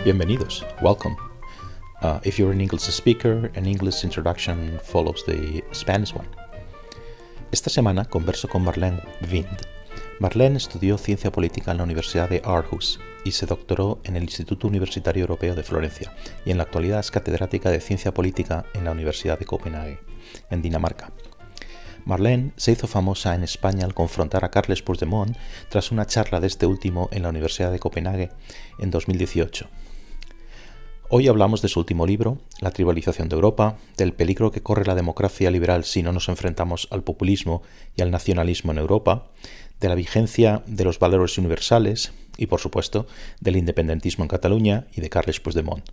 Bienvenidos, welcome. If you're an English speaker, an English introduction follows the Spanish one. Esta semana converso con Marlene Wind. Marlene estudió Ciencia Política en la Universidad de Aarhus y se doctoró en el Instituto Universitario Europeo de Florencia, y en la actualidad es catedrática de Ciencia Política en la Universidad de Copenhague, en Dinamarca. Marlene se hizo famosa en España al confrontar a Carles Puigdemont tras una charla de este último en la Universidad de Copenhague en 2018. Hoy hablamos de su último libro, La tribalización de Europa, del peligro que corre la democracia liberal si no nos enfrentamos al populismo y al nacionalismo en Europa, de la vigencia de los valores universales y, por supuesto, del independentismo en Cataluña y de Carles Puigdemont.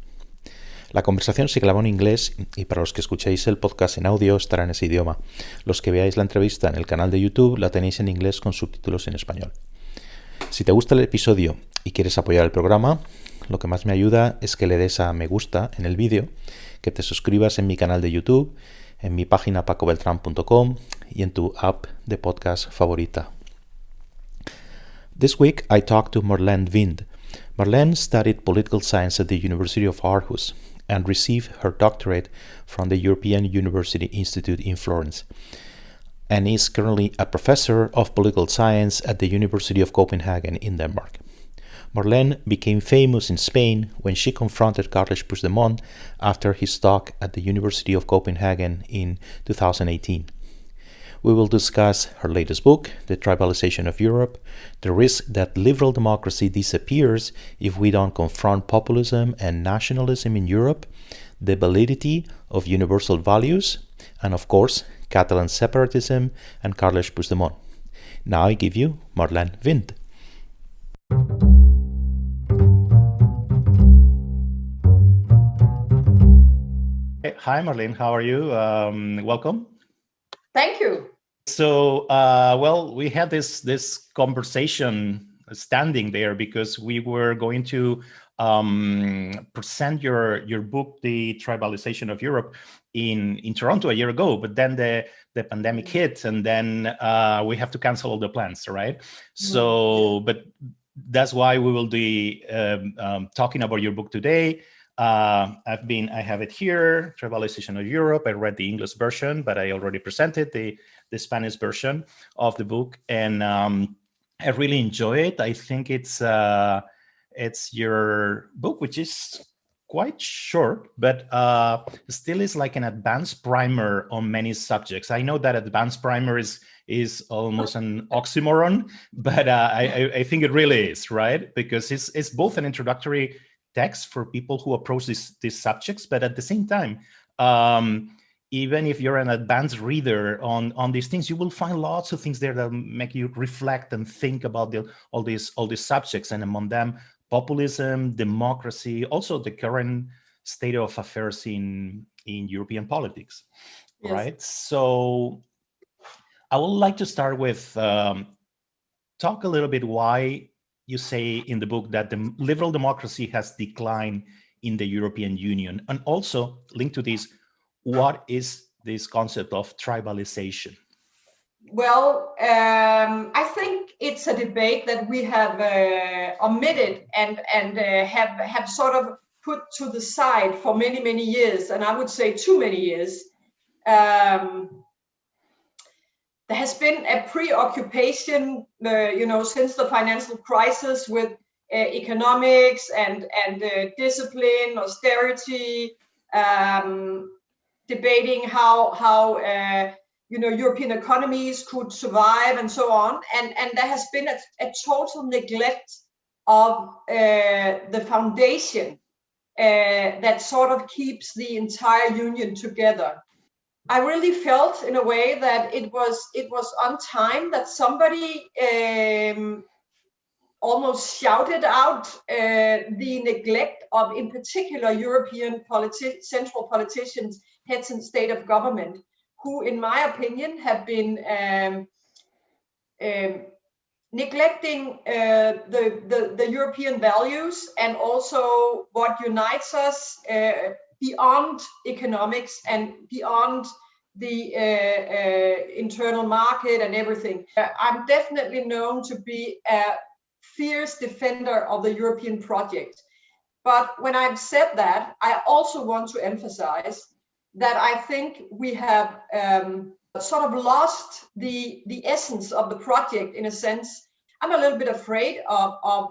La conversación se grabó en inglés y para los que escuchéis el podcast en audio estará en ese idioma. Los que veáis la entrevista en el canal de YouTube la tenéis en inglés con subtítulos en español. Si te gusta el episodio y quieres apoyar el programa, lo que más me ayuda es que le des a me gusta en el vídeo, que te suscribas en mi canal de YouTube, en mi página pacobeltran.com y en tu app de podcast favorita. This week I talked to Marlene Wind. Marlene studied political science at the University of Aarhus and received her doctorate from the European University Institute in Florence, and is currently a professor of political science at the University of Copenhagen in Denmark. Marlene became famous in Spain when she confronted Carles Puigdemont after his talk at the University of Copenhagen in 2018. We will discuss her latest book, The Tribalization of Europe, the risk that liberal democracy disappears if we don't confront populism and nationalism in Europe, the validity of universal values, and of course, Catalan separatism and Carles Puigdemont. Now I give you Marlene Wind. Hi, Marlene. How are you? Welcome. Thank you. So, we had this conversation standing there because we were going to present your book, The Tribalization of Europe, in Toronto a year ago. But then the pandemic hit, and then we have to cancel all the plans, right? So, but that's why we will be talking about your book today. I have it here, Tribalization of Europe. I read the English version, but I already presented the Spanish version of the book, and I really enjoy it. I think it's your book, which is quite short, but still is like an advanced primer on many subjects. I know that advanced primer is almost an oxymoron, but I think it really is, right? Because it's both an introductory text for people who approach these subjects, but at the same time, even if you're an advanced reader on these things, you will find lots of things there that make you reflect and think about all these subjects, and among them, populism, democracy, also the current state of affairs in European politics. Yes. Right? So I would like to start with talk a little bit why you say in the book that the liberal democracy has declined in the European Union, and also linked to this, what is this concept of tribalization? Well, I think it's a debate that we have omitted and have sort of put to the side for many years, and I would say too many years. There has been a preoccupation, since the financial crisis with economics and discipline, austerity, debating how European economies could survive and so on. And there has been a total neglect of the foundation that sort of keeps the entire union together. I really felt in a way that it was on time that somebody almost shouted out the neglect of, in particular, European central politicians, heads and state of government, who, in my opinion, have been neglecting the European values and also what unites us beyond economics and beyond the internal market and everything. I'm definitely known to be a fierce defender of the European project. But when I've said that, I also want to emphasize that I think we have sort of lost the essence of the project in a sense. I'm a little bit afraid of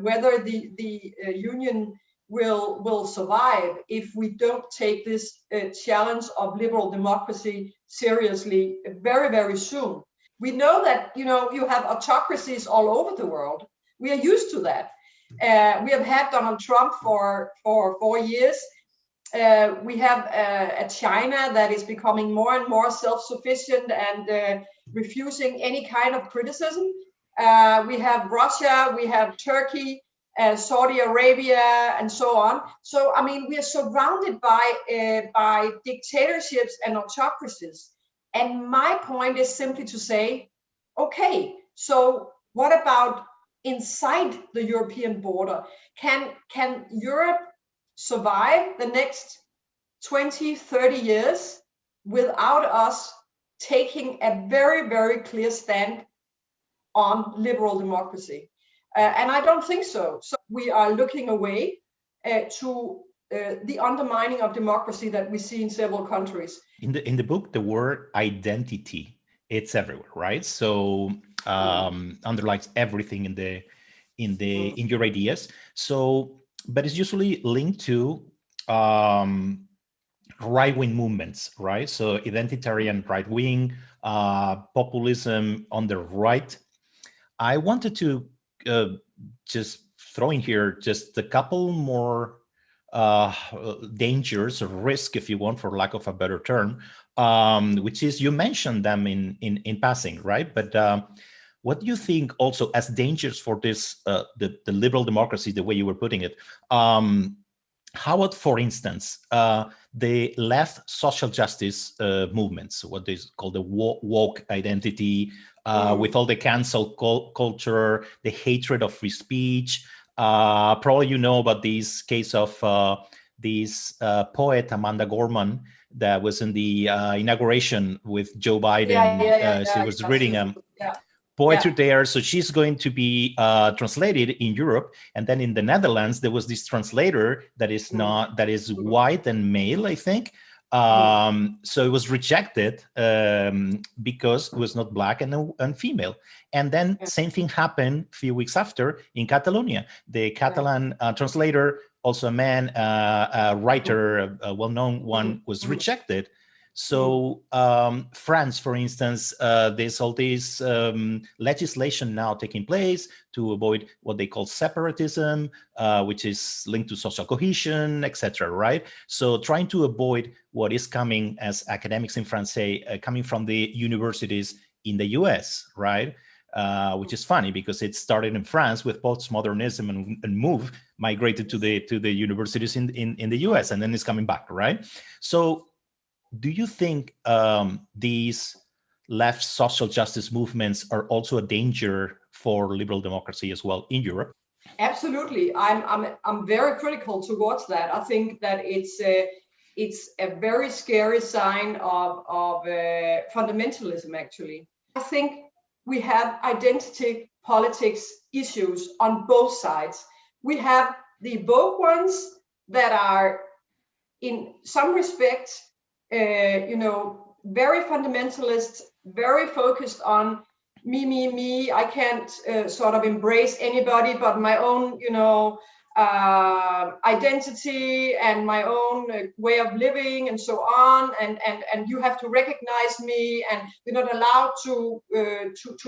whether the union will survive if we don't take this challenge of liberal democracy seriously very, very soon. We know that, you know, you have autocracies all over the world. We are used to that. We have had Donald Trump for 4 years. We have a China that is becoming more and more self-sufficient and refusing any kind of criticism. We have Russia, we have Turkey, Saudi Arabia, and so on. So, I mean, we are surrounded by dictatorships and autocracies. And my point is simply to say, okay, so what about inside the European border? Can Europe survive the next 20, 30 years without us taking a very, very clear stand on liberal democracy? And I don't think so. So we are looking away to the undermining of democracy that we see in several countries. In the book, the word identity, it's everywhere, right? So underlines everything in your ideas. So, but it's usually linked to right-wing movements, right? So identitarian right-wing, populism on the right. I wanted to just throw in here just a couple more dangers or risk, if you want, for lack of a better term, which is, you mentioned them in passing, right? But what do you think also as dangers for this, the liberal democracy, the way you were putting it? How about, for instance, the left social justice movements, what they call the woke identity, with all the cancel culture, the hatred of free speech? Probably you know about this case of this poet, Amanda Gorman, that was in the inauguration with Joe Biden. She was reading poetry there. So she's going to be translated in Europe. And then in the Netherlands, there was this translator that is not, that is white and male, I think. So it was rejected because it was not black and female. And then same thing happened a few weeks after in Catalonia. The Catalan translator, also a man, a writer, a well-known one, was rejected. So France, for instance, there's all this legislation now taking place to avoid what they call separatism, which is linked to social cohesion, etc. Right? So trying to avoid what is coming as academics in France say, coming from the universities in the US, right? Which is funny because it started in France with postmodernism and migrated to the universities in the US, and then it's coming back, right? So do you think these left social justice movements are also a danger for liberal democracy as well in Europe? Absolutely. I'm very critical towards that. I think that it's a very scary sign of fundamentalism, actually. I think we have identity politics issues on both sides. We have the woke ones that are, in some respects, very fundamentalist, very focused on me. I can't sort of embrace anybody but my own, identity and my own way of living and so on. And you have to recognize me, and you're not allowed to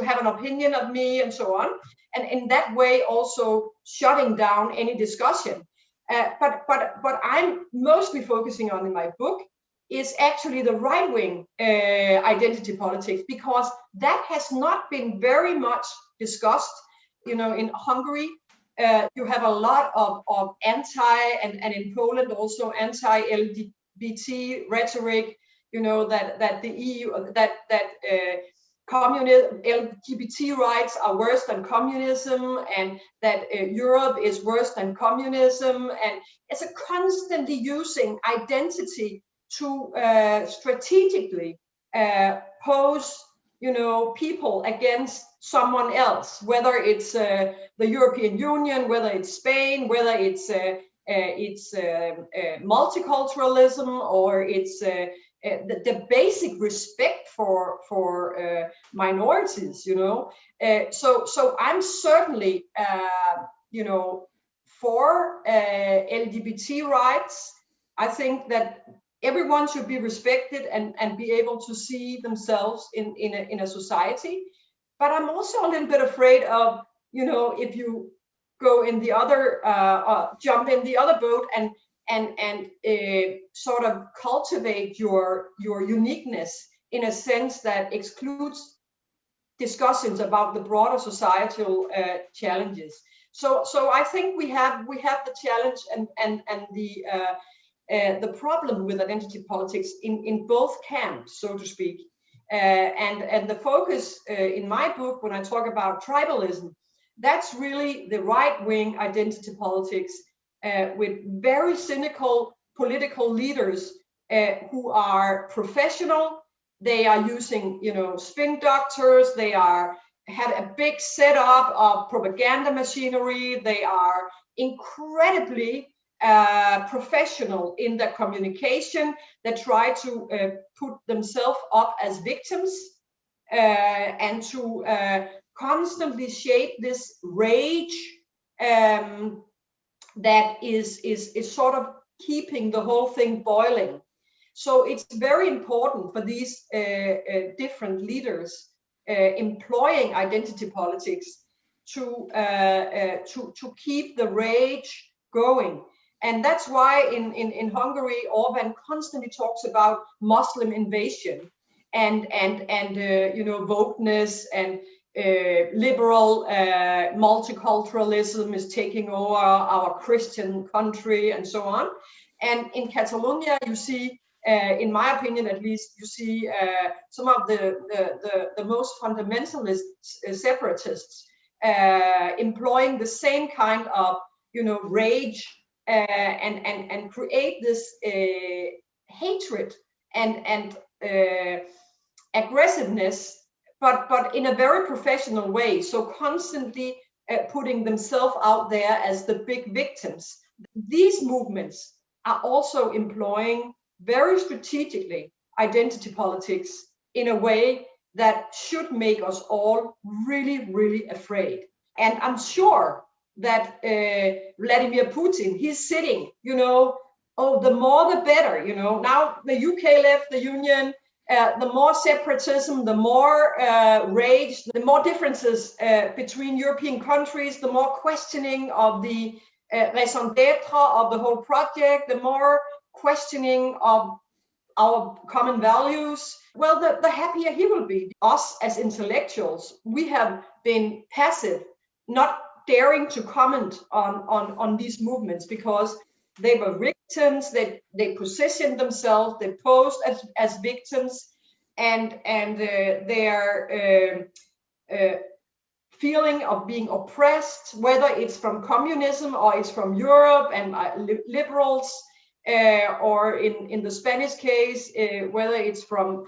have an opinion of me, and so on. And in that way, also shutting down any discussion. But what I'm mostly focusing on in my book is actually the right-wing identity politics, because that has not been very much discussed. In Hungary, you have a lot of anti, and in Poland also anti-LGBT rhetoric. That the EU, that communism, LGBT rights are worse than communism, and that Europe is worse than communism, and it's a constantly using identity to strategically pose, people against someone else, whether it's the European Union, whether it's Spain, whether it's multiculturalism, or it's the basic respect for minorities. So I'm certainly for LGBT rights. I think that everyone should be respected and be able to see themselves in a society. But I'm also a little bit afraid of, if you go in the other, jump in the other boat and sort of cultivate your uniqueness in a sense that excludes discussions about the broader societal challenges. So I think we have the challenge and the problem with identity politics in both camps, so to speak. And the focus in my book, when I talk about tribalism, that's really the right-wing identity politics with very cynical political leaders who are professional. They are using, spin doctors. They had a big setup of propaganda machinery. They are incredibly professional in their communication. They try to put themselves up as victims and to constantly shape this rage that is sort of keeping the whole thing boiling. So it's very important for these different leaders employing identity politics to keep the rage going. And that's why in Hungary, Orban constantly talks about Muslim invasion and wokeness and liberal multiculturalism is taking over our Christian country and so on. And in Catalonia, you see, in my opinion at least, you see some of the most fundamentalist separatists employing the same kind of rage and create this hatred and aggressiveness, but in a very professional way. So constantly putting themselves out there as the big victims. These movements are also employing very strategically identity politics in a way that should make us all really, really afraid. And I'm sure that Vladimir Putin, he's sitting, the more the better, now the UK left the Union, the more separatism, the more rage, the more differences between European countries, the more questioning of the raison d'etre of the whole project, the more questioning of our common values, well, the happier he will be. Us as intellectuals, we have been passive, not daring to comment on these movements because they were victims, they positioned themselves, they posed as victims, and their feeling of being oppressed, whether it's from communism or it's from Europe and liberals, or in the Spanish case, whether it's from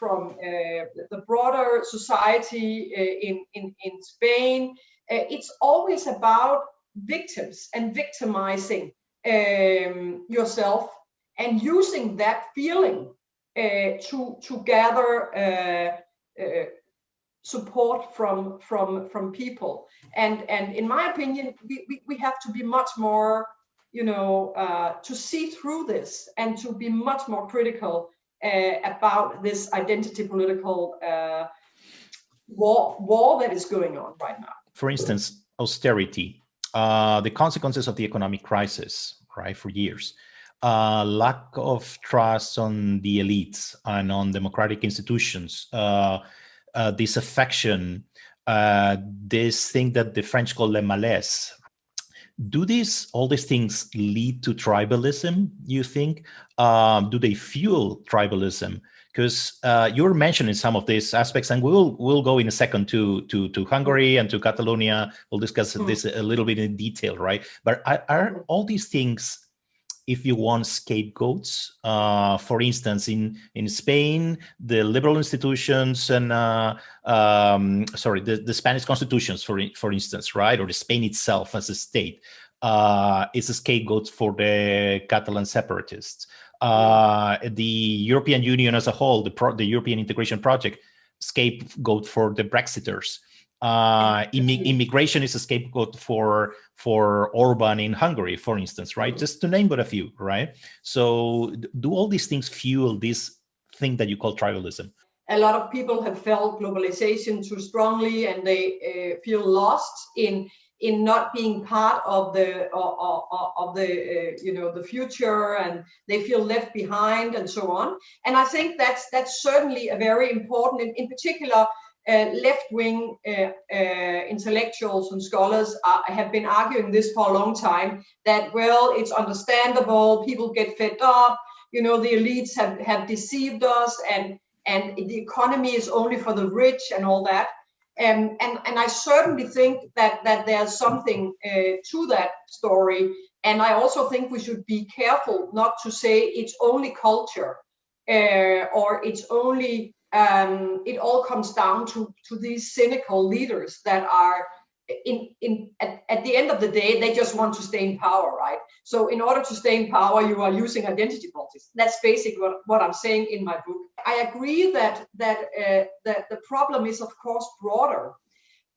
the broader society in Spain, it's always about victims and victimizing yourself and using that feeling to gather support from people. And in my opinion, we have to be much more, to see through this and to be much more critical about this identity political war that is going on right now. For instance, austerity, the consequences of the economic crisis, right, for years, lack of trust on the elites and on democratic institutions, disaffection, this thing that the French call le malaise. Do all these things lead to tribalism, you think? Do they fuel tribalism? Because you're mentioning some of these aspects, and we'll go in a second to Hungary and to Catalonia. We'll discuss this a little bit in detail, right? But are all these things if you want, scapegoats. For instance, in Spain, the liberal institutions and the Spanish constitutions, for instance, right, or the Spain itself as a state, is a scapegoat for the Catalan separatists. The European Union as a whole, the European integration project, scapegoat for the Brexiters. Immigration is a scapegoat for Orban in Hungary, for instance, right? Just to name but a few, right? So do all these things fuel this thing that you call tribalism? A lot of people have felt globalization too strongly, and they feel lost in not being part of the the future, and they feel left behind and so on. And I think that's certainly a very important, in particular, left-wing intellectuals and scholars have been arguing this for a long time, that, well, it's understandable, people get fed up, the elites have deceived us, and the economy is only for the rich and all that. And I certainly think that there's something to that story. And I also think we should be careful not to say it's only culture, or it's only it all comes down to these cynical leaders that are at the end of the day, they just want to stay in power, right? So in order to stay in power, you are using identity politics. That's basically what I'm saying in my book. I agree that the problem is, of course, broader.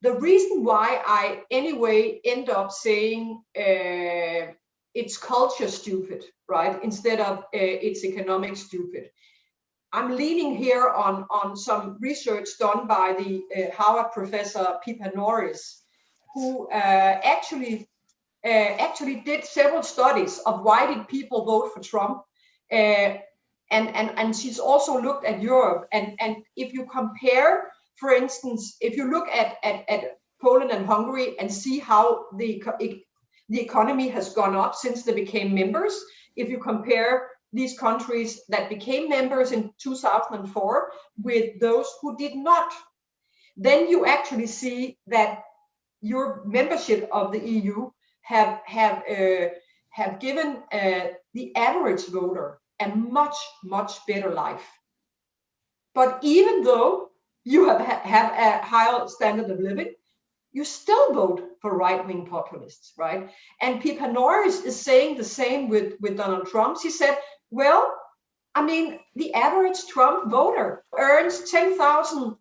The reason why I anyway end up saying it's culture stupid, right, instead of it's economic stupid, I'm leaning here on some research done by the Harvard professor Pippa Norris, who actually did several studies of why did people vote for Trump, and she's also looked at Europe. And if you compare, for instance, if you look at Poland and Hungary and see how the economy has gone up since they became members, if you compare these countries that became members in 2004 with those who did not, then you actually see that your membership of the EU have given the average voter a much better life. But even though you have a higher standard of living, you still vote for right-wing populists, right? And Pippa Norris is saying the same with Donald Trump. She said, well, I mean, the average Trump voter earns $10,000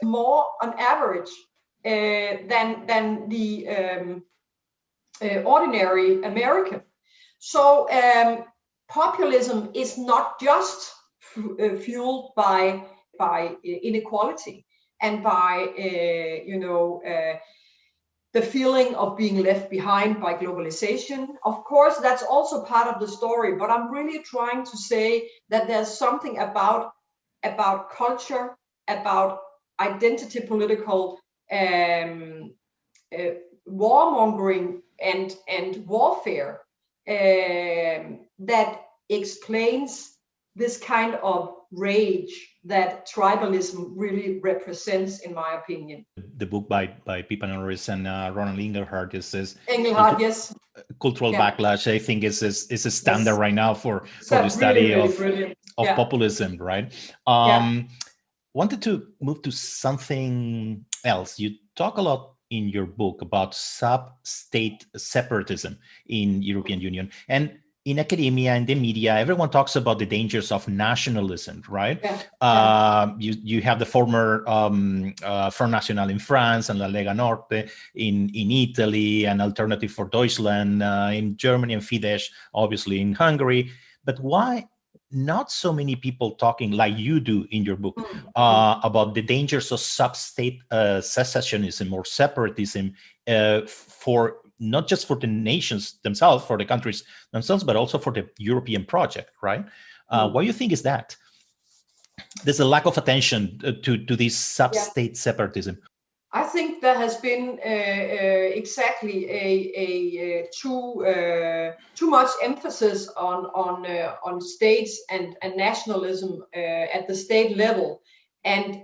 more on average than the ordinary American. So populism is not just fueled by inequality and by the feeling of being left behind by globalization. Of course, that's also part of the story, but I'm really trying to say that there's something about culture, about identity political warmongering and warfare that explains this kind of rage that tribalism really represents, in my opinion. The book by Pippa Norris and Ronald Engelhardt is Engelhardt, yes. Cultural Backlash, I think, is a standard right now for the study really of populism, right? Wanted to move to something else. You talk a lot in your book about sub-state separatism in European Union, and in academia and the media, everyone talks about the dangers of nationalism, right? You have the former Front National in France and La Lega Norte in Italy, and Alternative for Deutschland in Germany, and Fidesz, obviously, in Hungary. But why not so many people talking like you do in your book about the dangers of sub-state secessionism or separatism for not just for the nations themselves, for the countries themselves, but also for the European project, right? What do you think is that? There's a lack of attention to this sub-state separatism. I think there has been exactly a too much emphasis on states and nationalism at the state level, and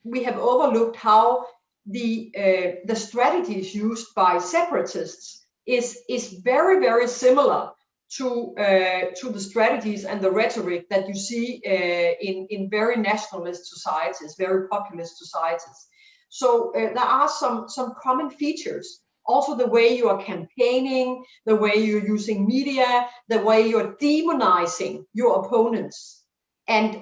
we have overlooked how the strategies used by separatists is very, very similar to the strategies and the rhetoric that you see in very nationalist societies, very populist societies. So there are some common features. Also the way you are campaigning, the way you're using media, the way you're demonizing your opponents, and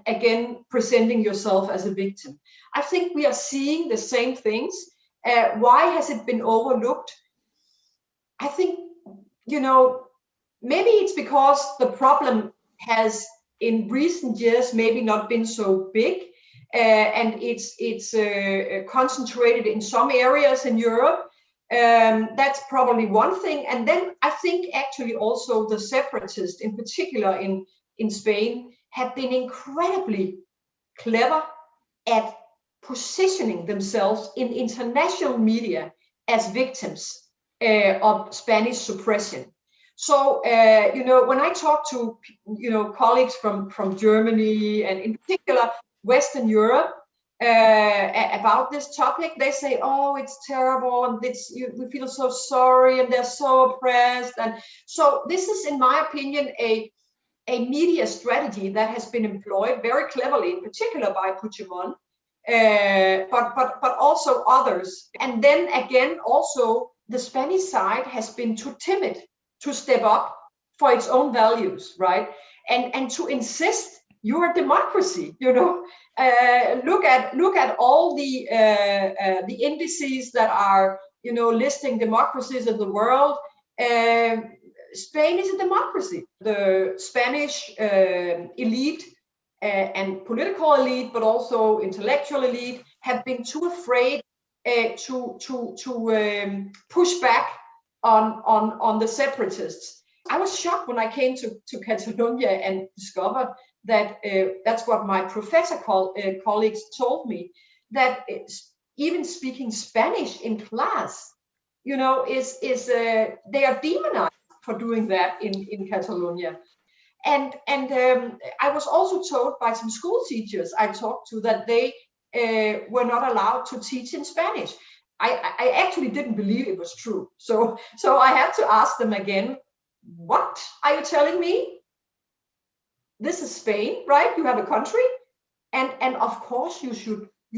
again presenting yourself as a victim. I think we are seeing the same things. Why has it been overlooked? I think, you know, maybe it's because the problem has in recent years maybe not been so big, and it's concentrated in some areas in Europe. That's probably one thing. And then I think actually also the separatists, in particular in Spain, have been incredibly clever at positioning themselves in international media as victims of Spanish suppression. So, you know, when I talk to, you know, colleagues from Germany and in particular Western Europe about this topic, they say, oh, it's terrible, and we feel so sorry, and they're so oppressed. And so this is, in my opinion, a media strategy that has been employed very cleverly, in particular by Puigdemont, but also others. And then again, also the Spanish side has been too timid to step up for its own values, right? And to insist you're a democracy, you know. Look at all the indices that are, you know, listing democracies of the world. Spain is a democracy. The Spanish elite and political elite, but also intellectual elite, have been too afraid to push back on the separatists. I was shocked when I came to Catalonia and discovered that that's what my professor colleagues told me, that even speaking Spanish in class, you know, is they are demonized for doing that in Catalonia. And I was also told by some school teachers I talked to that they were not allowed to teach in Spanish. I actually didn't believe it was true. So I had to ask them again, what are you telling me? This is Spain, right? You have a country, and of course you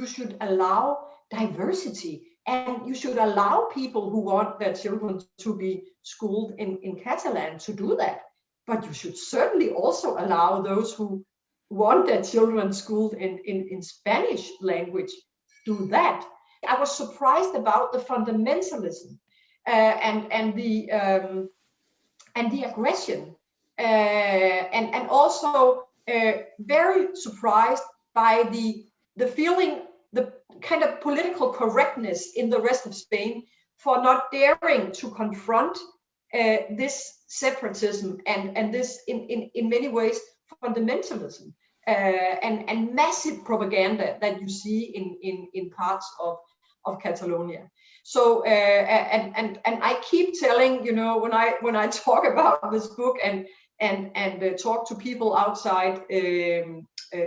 should allow diversity, and you should allow people who want their children to be schooled in Catalan to do that. But you should certainly also allow those who want their children schooled in Spanish language do that. I was surprised about the fundamentalism and the aggression, and also very surprised by the feeling, the kind of political correctness in the rest of Spain for not daring to confront this separatism and this in many ways fundamentalism and massive propaganda that you see in parts of Catalonia. So and I keep telling, you know, when I talk about this book and talk to people outside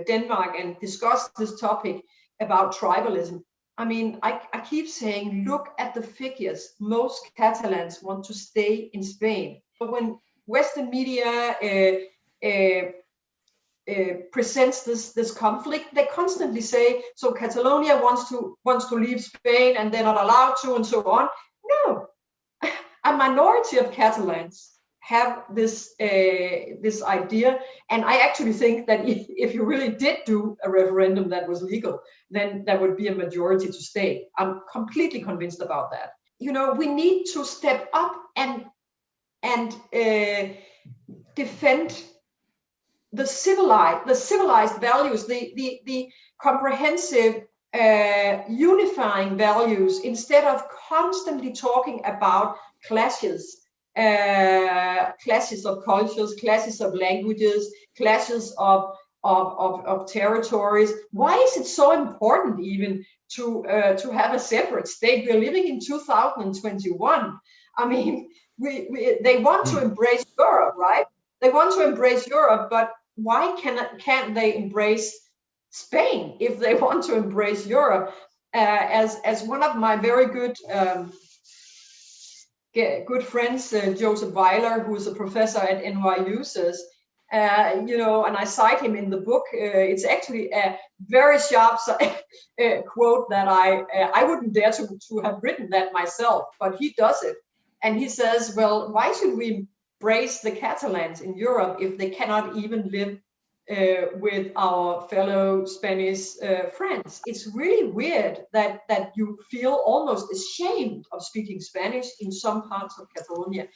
Denmark and discuss this topic about tribalism, I mean, I keep saying, look at the figures. Most Catalans want to stay in Spain. But when Western media presents this conflict, they constantly say, so Catalonia wants to leave Spain and they're not allowed to, and so on. No, a minority of Catalans have this idea, and I actually think that if you really did do a referendum that was legal, then there would be a majority to stay. I'm completely convinced about that. You know, we need to step up and defend the civilized values, the comprehensive unifying values, instead of constantly talking about clashes of cultures, clashes of languages, clashes of territories. Why is it so important even to have a separate state? We're living in 2021. I mean, they want to embrace Europe, right? They want to embrace Europe, but why can't they embrace Spain if they want to embrace Europe? As one of my very good good friends, Joseph Weiler, who is a professor at NYU, says, and I cite him in the book. It's actually a very sharp quote that I wouldn't dare to have written that myself, but he does it. And he says, well, why should we brace the Catalans in Europe if they cannot even live with our fellow Spanish friends? It's really weird that you feel almost ashamed of speaking Spanish in some parts of Catalonia.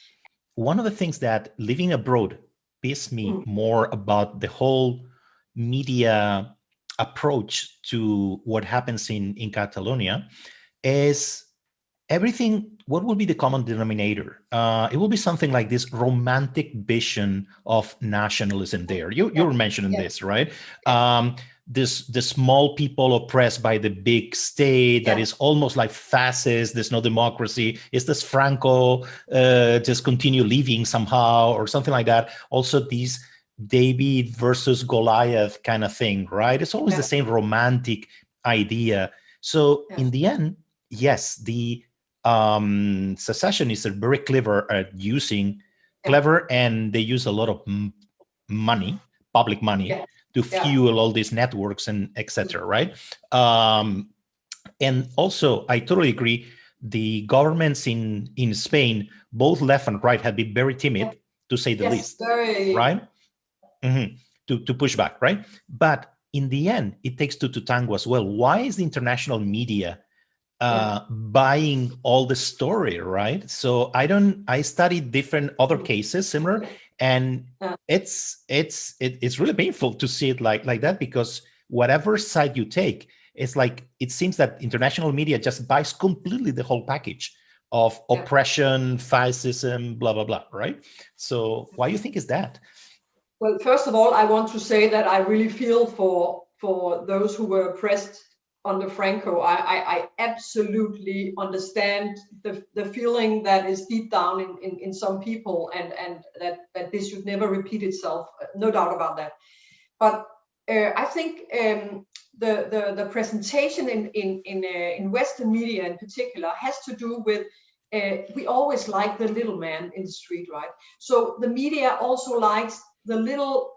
One of the things that living abroad pissed me more about the whole media approach to what happens in Catalonia is everything. What will be the common denominator? It will be something like this romantic vision of nationalism there. You were mentioning this, right? The small people oppressed by the big state that is almost like fascist. There's no democracy. Is this Franco just continue living somehow or something like that? Also, these David versus Goliath kind of thing, right? It's always the same romantic idea. So in the end, yes, the secessionists are very clever at using and they use a lot of money, public money, to fuel all these networks and etc. Right? And also, I totally agree. The governments in Spain, both left and right, have been very timid, to say the least, right? To push back, right? But in the end, it takes two to tango as well. Why is the international media buying all the story, right? So I studied different other cases similar, and it's really painful to see it like that, because whatever side you take, it's like it seems that international media just buys completely the whole package of oppression, fascism, blah blah blah, right? So why do you think is that? Well, first of all, I want to say that I really feel for those who were oppressed under Franco. I absolutely understand the feeling that is deep down in some people, and that this should never repeat itself. No doubt about that. But I think the presentation in Western media in particular has to do with we always like the little man in the street, right? So the media also likes the little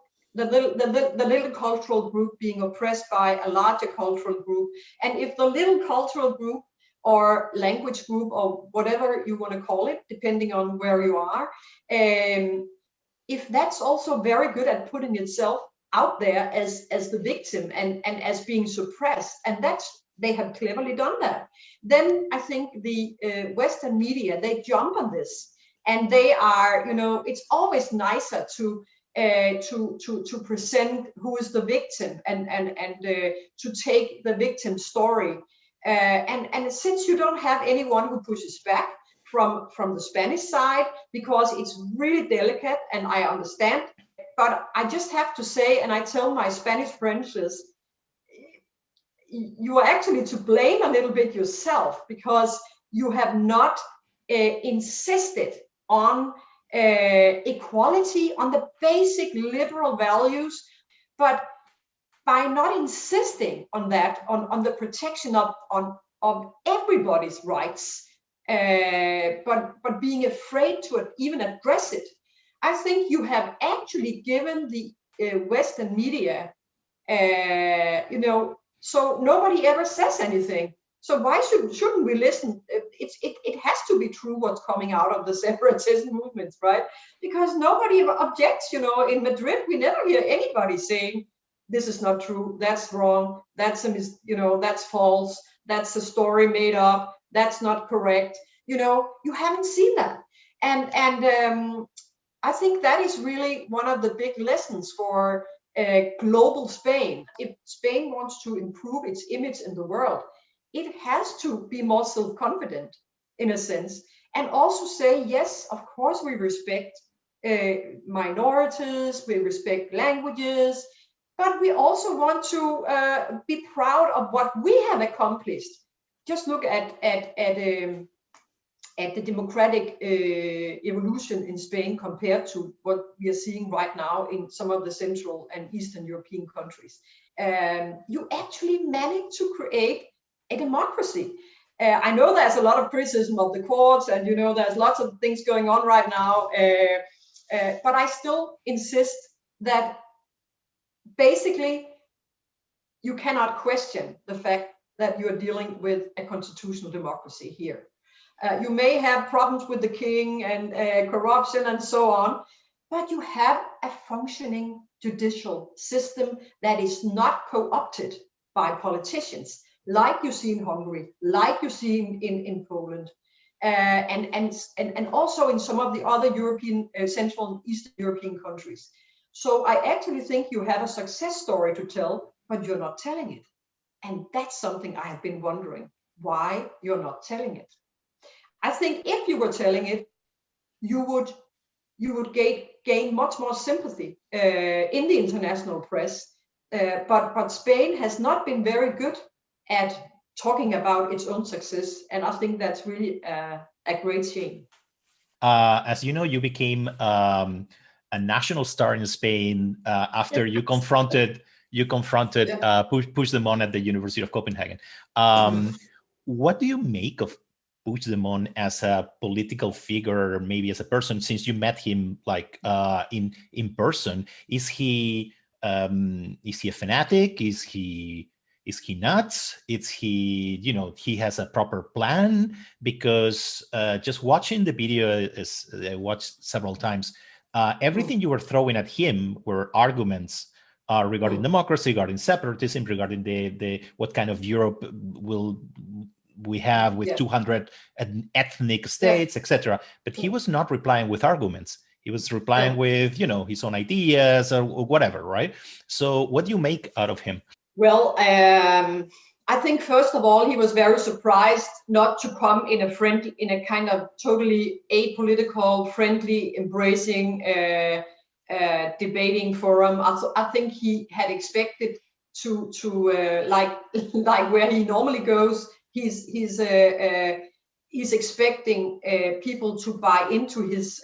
cultural group being oppressed by a larger cultural group. And if the little cultural group or language group or whatever you want to call it, depending on where you are, if that's also very good at putting itself out there as the victim and as being suppressed, and they have cleverly done that, then I think the Western media, they jump on this, and they are, it's always nicer to present who is the victim and to take the victim story, and since you don't have anyone who pushes back from the Spanish side, because it's really delicate, and I understand, but I just have to say, and I tell my Spanish friends this, you are actually to blame a little bit yourself, because you have not insisted on equality, on the basic liberal values, but by not insisting on that, on the protection of everybody's rights, but being afraid to even address it, I think you have actually given the Western media, so nobody ever says anything. So why shouldn't we listen? It has to be true what's coming out of the separatist movements, right? Because nobody objects. In Madrid, we never hear anybody saying this is not true, that's wrong, that's that's false, that's a story made up, that's not correct. You haven't seen that, and I think that is really one of the big lessons for global Spain. If Spain wants to improve its image in the world, it has to be more self-confident in a sense, and also say, yes, of course we respect minorities, we respect languages, but we also want to be proud of what we have accomplished. Just look at the democratic evolution in Spain compared to what we are seeing right now in some of the Central and Eastern European countries. You actually managed to create a democracy. I know there's a lot of criticism of the courts, and there's lots of things going on right now, but I still insist that basically you cannot question the fact that you are dealing with a constitutional democracy here. You may have problems with the king and corruption and so on, but you have a functioning judicial system that is not co-opted by politicians, like you see in Hungary, like you see in Poland, and also in some of the other European, Central and Eastern European countries. So I actually think you have a success story to tell, but you're not telling it. And that's something I have been wondering, why you're not telling it. I think if you were telling it, you would gain much more sympathy in the international press. But Spain has not been very good at talking about its own success, and I think that's really a great shame. As you know, you became a national star in Spain after you confronted Puigdemont at the University of Copenhagen. What do you make of Puigdemont as a political figure, or maybe as a person, since you met him like in person? Is he a fanatic? Is he nuts? Is he, he has a proper plan? Because just watching the video, I watched several times, everything you were throwing at him were arguments regarding democracy, regarding separatism, regarding the what kind of Europe will we have with 200 ethnic states, etc. But he was not replying with arguments. He was replying with, his own ideas or whatever, right? So what do you make out of him? Well, I think first of all, he was very surprised not to come in a kind of totally apolitical, friendly, embracing, debating forum. I think he had expected to like where he normally goes. He's expecting people to buy into his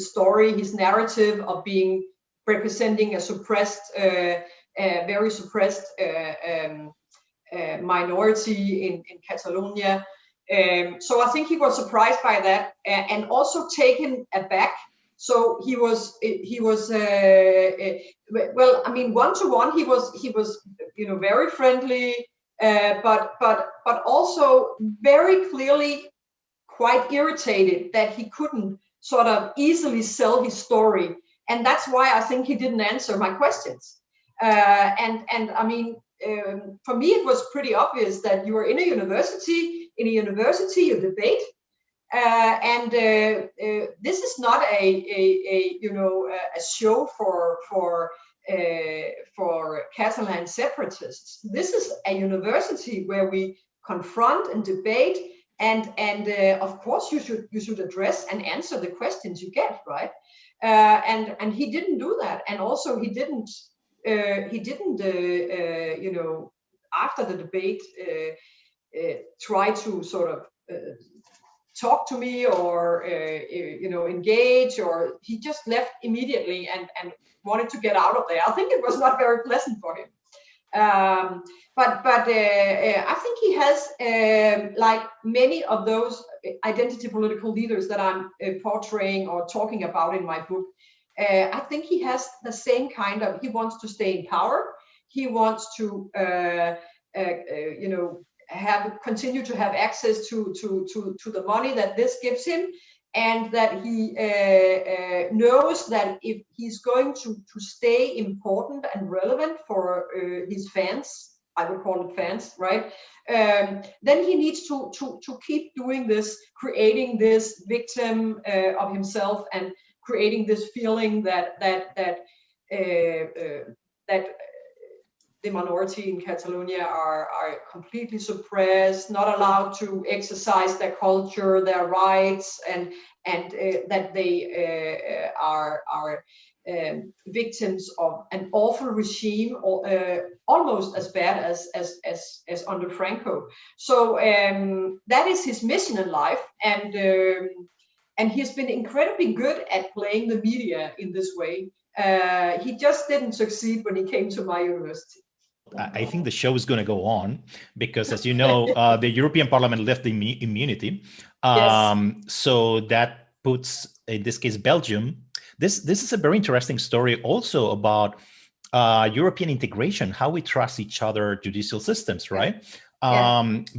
story, his narrative of being representing a suppressed, very suppressed minority in Catalonia. So I think he was surprised by that and also taken aback. So he was well, I mean, one-to-one, he was very friendly, but also very clearly quite irritated that he couldn't sort of easily sell his story, and that's why I think he didn't answer my questions. And I mean, for me, it was pretty obvious that you were in a university. In a university, you debate, and this is not a show for Catalan separatists. This is a university where we confront and debate, and of course you should address and answer the questions you get, right? And he didn't do that, and also he didn't after the debate try to sort of talk to me or engage, or he just left immediately and wanted to get out of there. I think it was not very pleasant for him. But I think he has, like many of those identity political leaders that I'm portraying or talking about in my book, I think he has the same kind of, he wants to stay in power. He wants to, continue to have access to the money that this gives him, and that he knows that if he's going to stay important and relevant for his fans, I would call it fans, right? Then he needs to keep doing this, creating this victim of himself, and creating this feeling that the minority in Catalonia are completely suppressed, not allowed to exercise their culture, their rights, and that they are victims of an awful regime, almost as bad as under Franco. So that is his mission in life, and he's been incredibly good at playing the media in this way. He just didn't succeed when he came to my university. I think the show is going to go on because, as you know, the European Parliament left the immunity. So that puts, in this case, Belgium. This is a very interesting story also about European integration, how we trust each other judicial systems, right?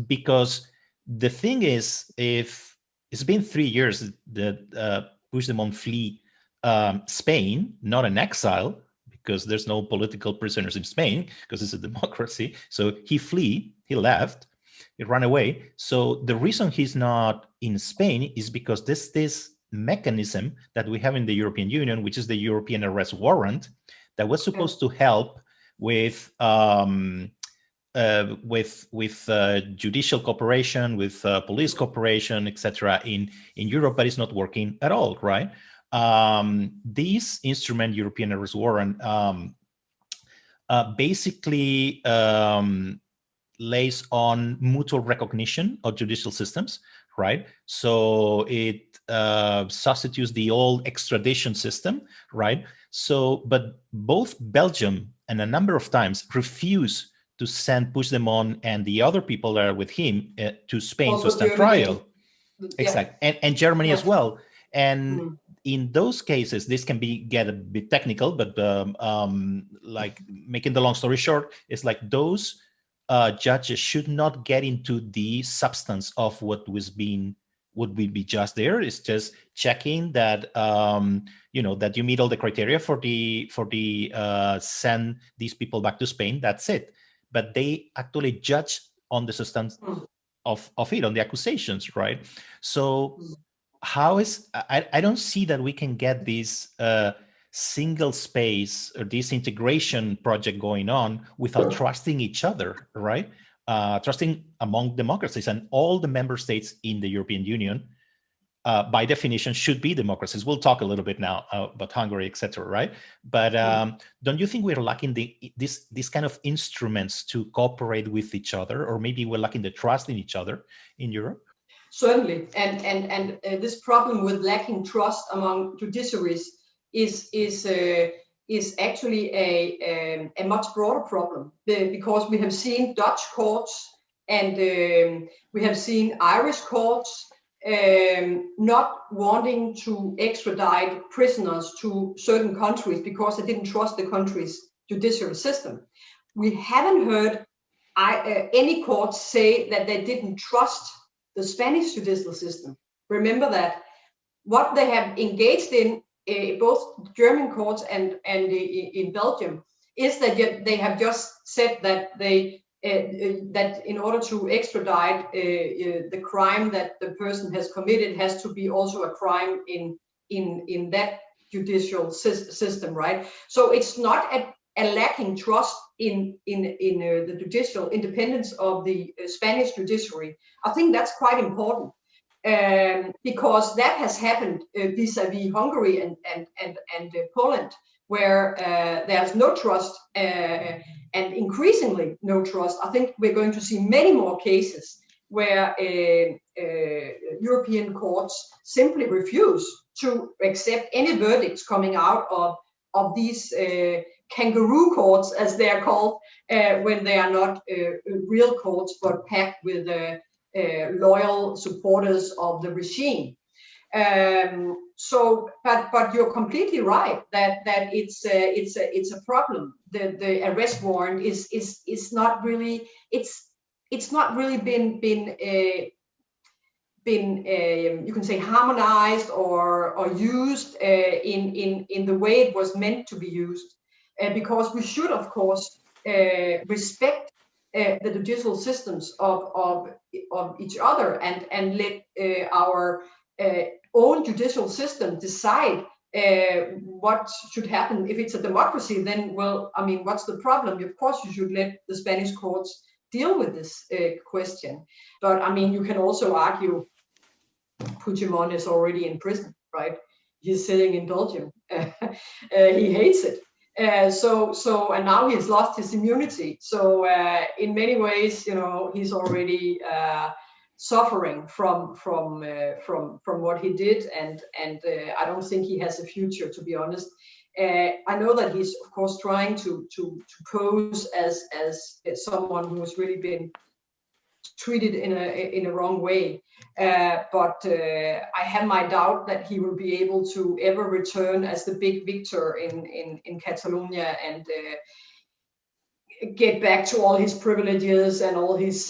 Because the thing is, if it's been 3 years that Puigdemont flee Spain, not in exile, because there's no political prisoners in Spain, because it's a democracy. So he left, he ran away. So the reason he's not in Spain is because this mechanism that we have in the European Union, which is the European arrest warrant, that was supposed to help with judicial cooperation, with police cooperation, etc. in Europe, but it's not working at all, right? This instrument, European arrest warrant, basically lays on mutual recognition of judicial systems, right? So it substitutes the old extradition system, right? So, but both Belgium and a number of times refuse to send Puigdemont and the other people that are with him to Spain also to stand trial. Exactly, and Germany as well. And in those cases, this can get a bit technical, but like making the long story short, it's like those judges should not get into the substance of what would be just there. It's just checking that that you meet all the criteria for the send these people back to Spain. That's it. But they actually judge on the substance of it, on the accusations, right? So how is I don't see that we can get this single space or this integration project going on without trusting each other, right? Trusting among democracies, and all the member states in the European Union, by definition, should be democracies. We'll talk a little bit now about Hungary, etc., right? But don't you think we're lacking these kind of instruments to cooperate with each other, or maybe we're lacking the trust in each other in Europe? Certainly, and this problem with lacking trust among judiciaries is actually a much broader problem, because we have seen Dutch courts and we have seen Irish courts not wanting to extradite prisoners to certain countries because they didn't trust the country's judicial system. We haven't heard any courts say that they didn't trust the Spanish judicial system. Remember that what they have engaged in, both German courts and in Belgium, is that they have just said that that in order to extradite the crime that the person has committed has to be also a crime in that judicial system, right? So it's not a lacking trust in the judicial independence of the Spanish judiciary. I think that's quite important, because that has happened vis-a-vis Hungary and Poland, where there's no trust and increasingly no trust. I think we're going to see many more cases where European courts simply refuse to accept any verdicts coming out of these kangaroo courts, as they are called, when they are not real courts but packed with loyal supporters of the regime. But you're completely right that it's a problem. The arrest warrant is not really been you can say harmonized or used in the way it was meant to be used, because we should of course respect the judicial systems of each other and let our own judicial system decide what should happen. If it's a democracy, then, well, I mean, what's the problem? Of course, you should let the Spanish courts deal with this question. But I mean, you can also argue Puigdemont is already in prison, right? He's sitting in Belgium. He hates it. And now he has lost his immunity. So in many ways, he's already suffering from what he did, and I don't think he has a future, to be honest. I know that he's of course trying to pose as someone who has really been treated in a wrong way, but I have my doubt that he will be able to ever return as the big victor in Catalonia and get back to all his privileges and all his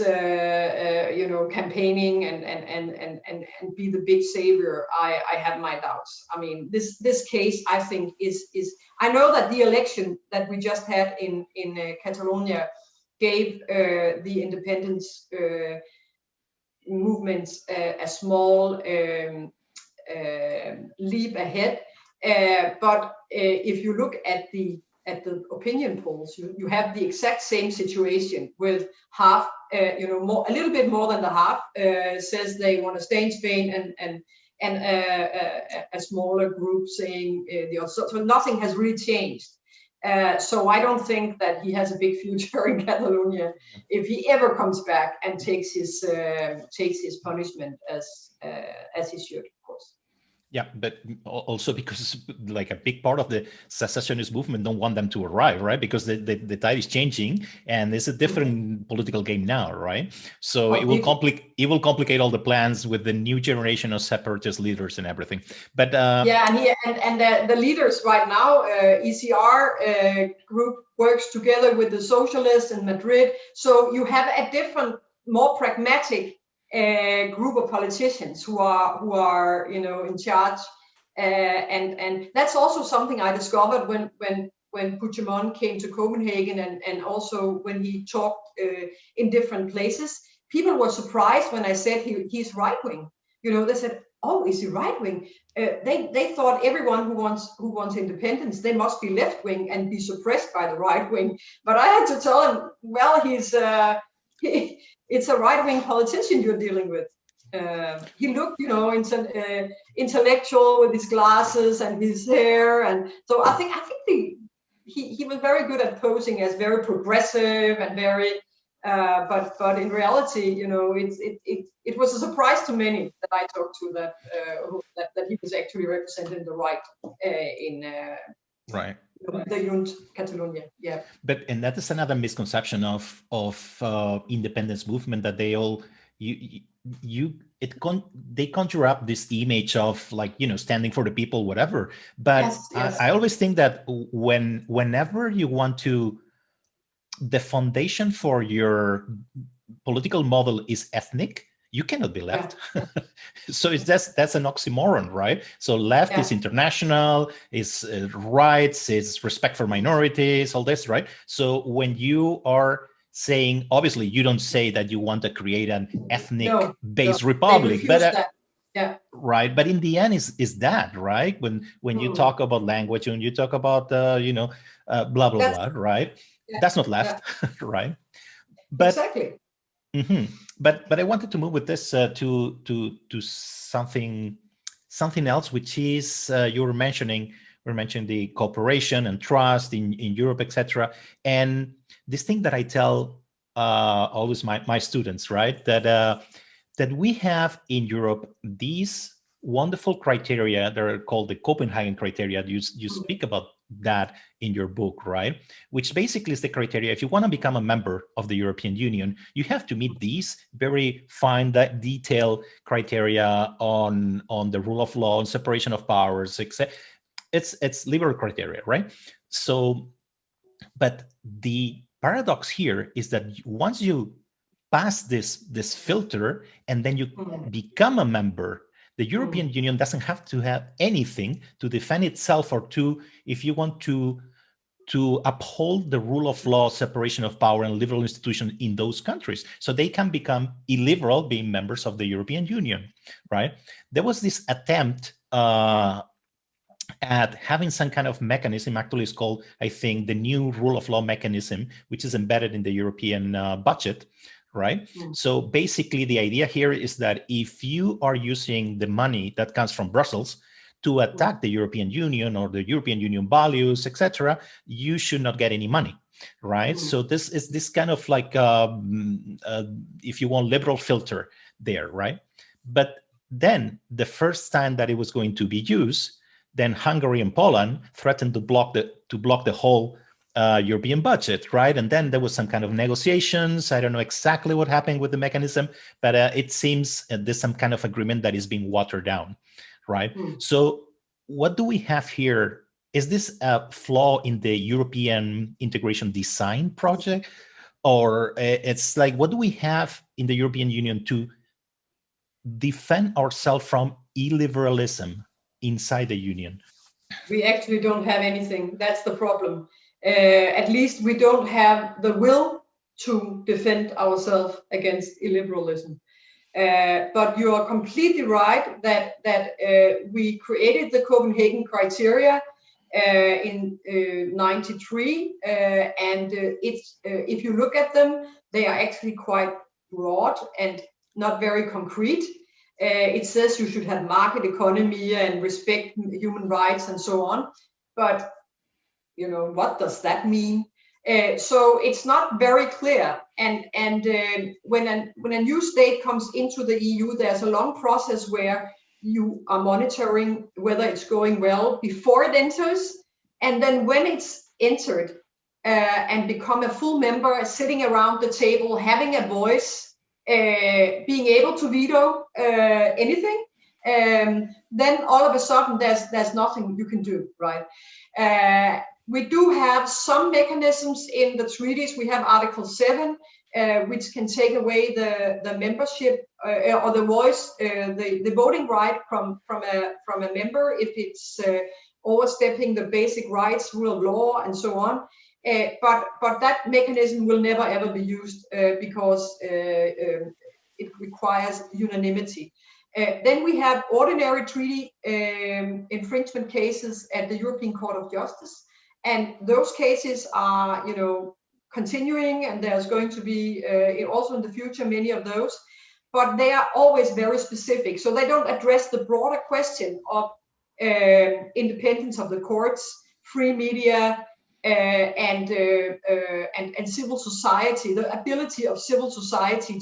campaigning and be the big savior. I have my doubts. I mean, this case, I think, is I know that the election that we just had in Catalonia gave the independence movements a small leap ahead, but if you look at the opinion polls, you have the exact same situation with half, a little bit more than the half says they want to stay in Spain, and a smaller group saying the other. So nothing has really changed. So I don't think that he has a big future in Catalonia if he ever comes back and takes his punishment as he should, of course. Yeah, but also because like a big part of the secessionist movement don't want them to arrive, right? Because the tide is changing and it's a different political game now, right? So it will complicate all the plans with the new generation of separatist leaders and everything. But and the leaders right now, ECR group works together with the socialists in Madrid. So you have a different, more pragmatic group of politicians who are in charge, and that's also something I discovered when Puigdemont came to Copenhagen, and also when he talked in different places. People were surprised when I said he's right wing. They said, "Oh, is he right wing?" They thought everyone who wants independence, they must be left wing and be suppressed by the right wing. But I had to tell him, well, it's a right-wing politician you're dealing with. He looked, intellectual with his glasses and his hair, and so I think he was very good at posing as very progressive and very. But in reality, it was a surprise to many that I talked to that he was actually representing the right in. Right. The Jund Catalonia, yeah. And that is another misconception of independence movement, that they all they conjure up this image of standing for the people, whatever. But yes. I always think that whenever you want to, the foundation for your political model is ethnic, you cannot be left. Yeah. So that's an oxymoron, right? So left is international, is rights, is respect for minorities, all this, right? So when you are saying, obviously, you don't say that you want to create an ethnic-based republic, but right. But in the end, is that right? When you talk about language, when you talk about blah blah blah, right? Yeah. That's not left, right? But exactly. Mm-hmm. But I wanted to move with this to something else, which is we're mentioning the cooperation and trust in Europe, etc. And this thing that I tell always my students, right, that we have in Europe these wonderful criteria that are called the Copenhagen criteria. You speak about that in your book, right? Which basically is the criteria. If you want to become a member of the European Union, you have to meet these very fine, detailed criteria on the rule of law, on separation of powers, etc. It's liberal criteria, right? So, but the paradox here is that once you pass this filter and then you become a member, the European Union doesn't have to have anything to defend itself or if you want to uphold the rule of law, separation of power, and liberal institutions in those countries. So they can become illiberal being members of the European Union, right? There was this attempt at having some kind of mechanism, actually it's called, I think, the new rule of law mechanism, which is embedded in the European budget, right? So basically the idea here is that if you are using the money that comes from Brussels to attack the European Union or the European Union values, etc., you should not get any money, right? So this is this kind of like, if you want, liberal filter there, right? But then the first time that it was going to be used, then Hungary and Poland threatened to block the whole European budget, right? And then there was some kind of negotiations. I don't know exactly what happened with the mechanism, but it seems there's some kind of agreement that is being watered down, right? So what do we have here? Is this a flaw in the European integration design project? Or it's like, what do we have in the European Union to defend ourselves from illiberalism inside the Union? We actually don't have anything. That's the problem. At least we don't have the will to defend ourselves against illiberalism. But you are completely right that we created the Copenhagen criteria in 93, and if you look at them, they are actually quite broad and not very concrete. It says you should have market economy and respect human rights and so on, but what does that mean? So it's not very clear. And when a new state comes into the EU, there's a long process where you are monitoring whether it's going well before it enters, and then when it's entered and become a full member, sitting around the table, having a voice, being able to veto anything, then all of a sudden there's nothing you can do, right? We do have some mechanisms in the treaties. We have Article 7, which can take away the membership or the voice, the voting right from a member if it's overstepping the basic rights, rule of law, and so on. But that mechanism will never ever be used because it requires unanimity. Then we have ordinary treaty infringement cases at the European Court of Justice, and those cases are, continuing, and there's going to be also in the future many of those, but they are always very specific, so they don't address the broader question of independence of the courts, free media, and civil society, the ability of civil society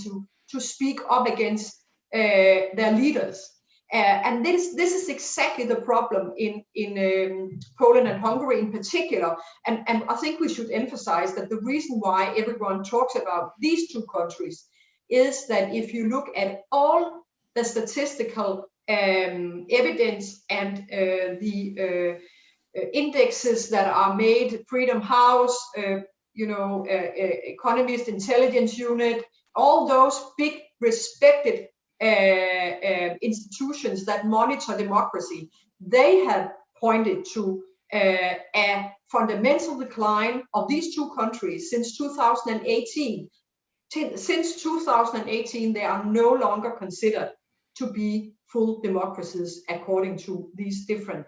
to speak up against their leaders. And this is exactly the problem in Poland and Hungary in particular. And I think we should emphasize that the reason why everyone talks about these two countries is that if you look at all the statistical evidence and the indexes that are made, Freedom House, Economist Intelligence Unit, all those big respected institutions that monitor democracy, they have pointed to a fundamental decline of these two countries since 2018. Since 2018, they are no longer considered to be full democracies according to these different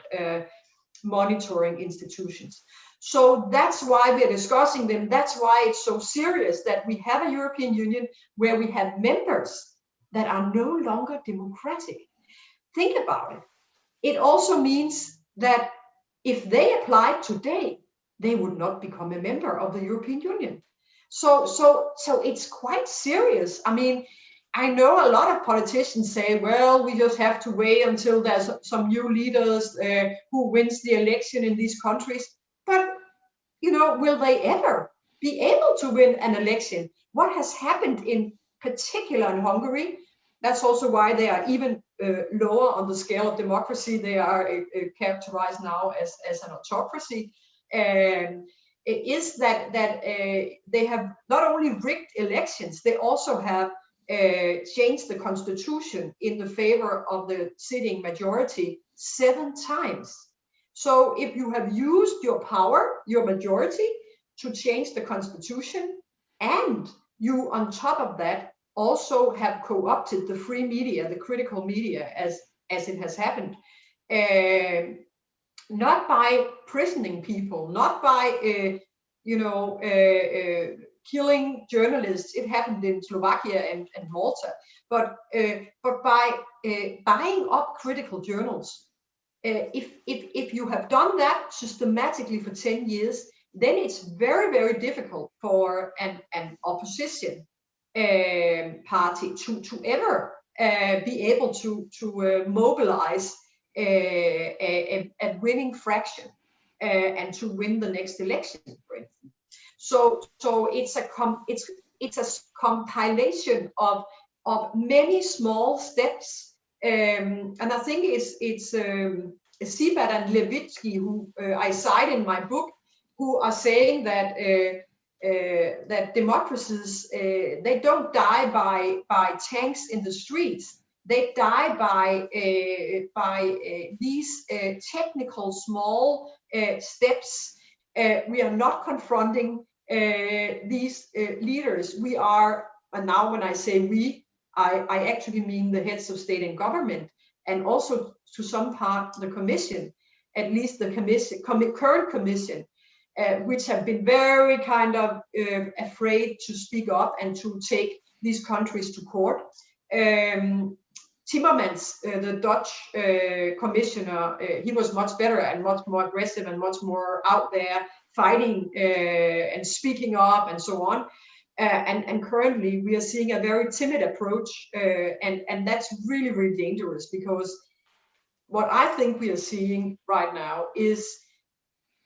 monitoring institutions. So that's why we're discussing them. That's why it's so serious that we have a European Union where we have members that are no longer democratic. Think about it. It also means that if they applied today, they would not become a member of the European Union. So it's quite serious. I mean, I know a lot of politicians say, well, we just have to wait until there's some new leaders who wins the election in these countries. But, will they ever be able to win an election? What has happened in particular in Hungary, that's also why they are even lower on the scale of democracy. They are characterized now as an autocracy. Is that they have not only rigged elections, they also have changed the constitution in the favor of the sitting majority 7 times. So if you have used your power, your majority, to change the constitution, and you on top of that also have co-opted the free media, the critical media, as it has happened, not by prisoning people, not by killing journalists. It happened in Slovakia and Malta, but by buying up critical journals. If you have done that systematically for 10 years, then it's very, very difficult for an opposition party to ever be able to mobilize a winning fraction and to win the next election, for instance. So it's a compilation of many small steps, and I think it's Sibat and Levitsky, who I cite in my book, who are saying that that democracies they don't die by tanks in the streets. They die by these technical small steps. We are not confronting these leaders. We are, and now when I say we, I actually mean the heads of state and government, and also to some part the commission, at least the current commission, which have been very kind of afraid to speak up and to take these countries to court. Timmermans, the Dutch commissioner, he was much better and much more aggressive and much more out there fighting and speaking up and so on. And currently we are seeing a very timid approach, and that's really, really dangerous, because what I think we are seeing right now is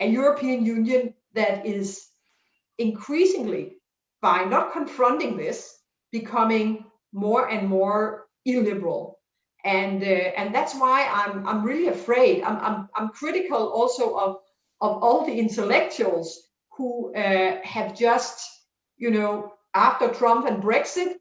a European Union that is increasingly, by not confronting this, becoming more and more illiberal, and that's why I'm really afraid. I'm critical also of all the intellectuals who have just, after Trump and Brexit,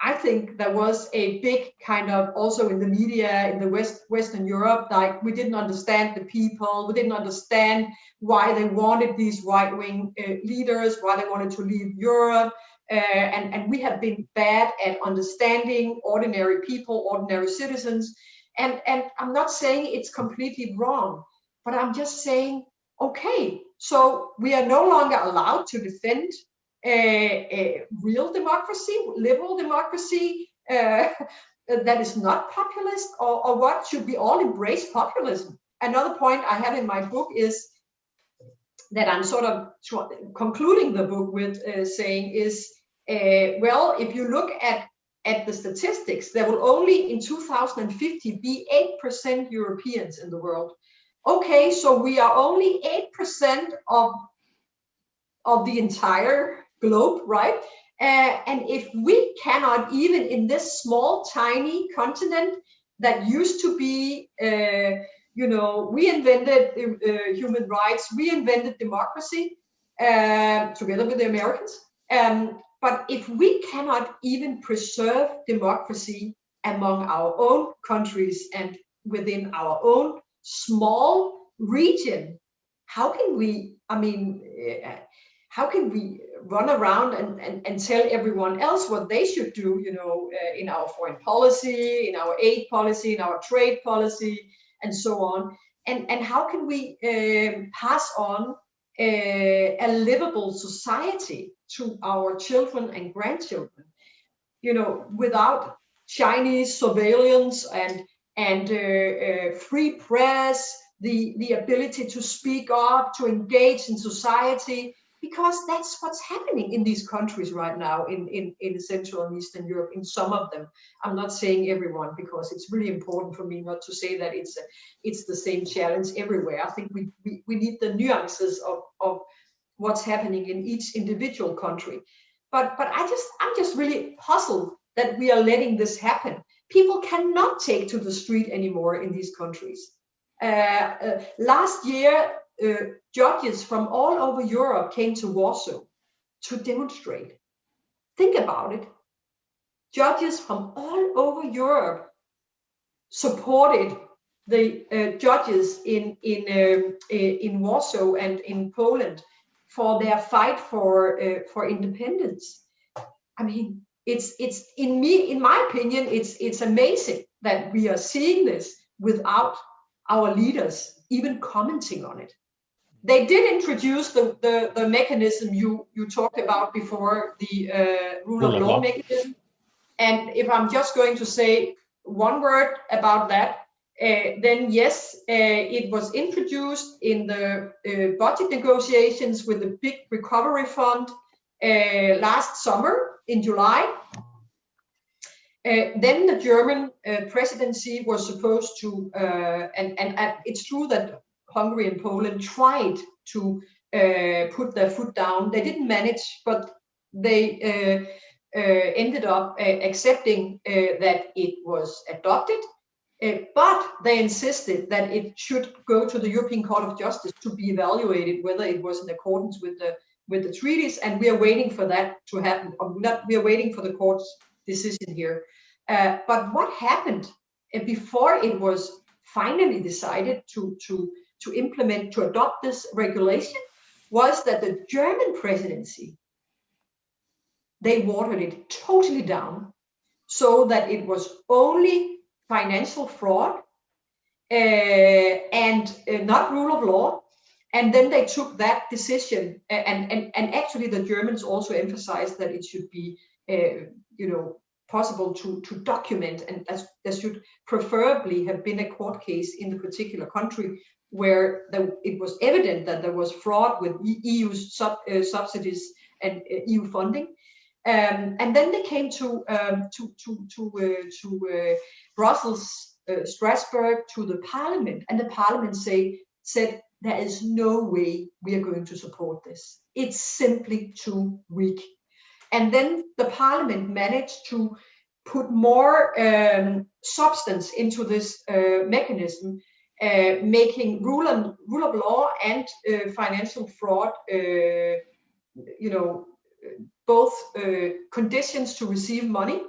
I think there was a big kind of, also in the media in the Western Europe, like we didn't understand the people, we didn't understand why they wanted these right-wing leaders, why they wanted to leave Europe, and we have been bad at understanding ordinary people, ordinary citizens, and I'm not saying it's completely wrong, but I'm just saying, okay, so we are no longer allowed to defend a real democracy, liberal democracy that is not populist, or what? Should we all embrace populism? Another point I have in my book is that I'm sort of concluding the book with saying is, well, if you look at the statistics, there will only in 2050 be 8% Europeans in the world. Okay, so we are only 8% of the entire globe, right? And if we cannot, even in this small, tiny continent that used to be, we invented human rights, we invented democracy together with the Americans. But if we cannot even preserve democracy among our own countries and within our own small region, how can we, how can we run around and tell everyone else what they should do, in our foreign policy, in our aid policy, in our trade policy, and so on? And how can we pass on a livable society to our children and grandchildren, without Chinese surveillance and free press, the ability to speak up, to engage in society, because that's what's happening in these countries right now in Central and Eastern Europe, in some of them. I'm not saying everyone, because it's really important for me not to say that it's the same challenge everywhere. I think we need the nuances of what's happening in each individual country. But I'm just really puzzled that we are letting this happen. People cannot take to the street anymore in these countries. Last year, judges from all over Europe came to Warsaw to demonstrate. Think about it. Judges from all over Europe supported the judges in Warsaw and in Poland for their fight for independence. I mean, it's in my opinion, it's amazing that we are seeing this without our leaders even commenting on it. They did introduce the mechanism you talked about before, the rule of law mechanism. And if I'm just going to say one word about that, then yes, it was introduced in the budget negotiations with the big recovery fund last summer in July. Then the German presidency was supposed to, and it's true that Hungary and Poland tried to put their foot down. They didn't manage, but they ended up accepting that it was adopted. But they insisted that it should go to the European Court of Justice to be evaluated whether it was in accordance with the treaties, and we are waiting for that to happen. We are waiting for the court's decision here. But what happened before it was finally decided to implement, to adopt this regulation, was that the German presidency, they watered it totally down so that it was only financial fraud and not rule of law. And then they took that decision, and actually the Germans also emphasized that it should be, possible to document, and there should preferably have been a court case in the particular country where it was evident that there was fraud with EU subsidies and EU funding. And then they came to Brussels, Strasbourg, to the parliament, and the parliament said there is no way we are going to support this. It's simply too weak. And then the parliament managed to put more substance into this mechanism, making rule of law and financial fraud, both conditions to receive money.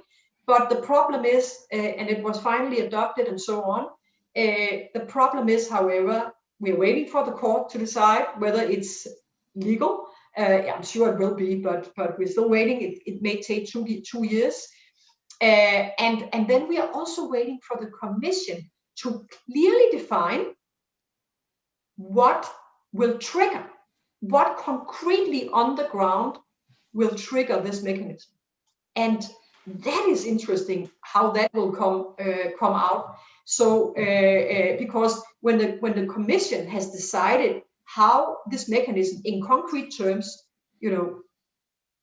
But the problem is, and it was finally adopted and so on, the problem is, however, we're waiting for the court to decide whether it's legal. I'm sure it will be, but we're still waiting. It may take 2 years. And then we are also waiting for the Commission to clearly define what will trigger, what concretely on the ground will trigger this mechanism. And that is interesting how that will come out. So because when the Commission has decided how this mechanism in concrete terms,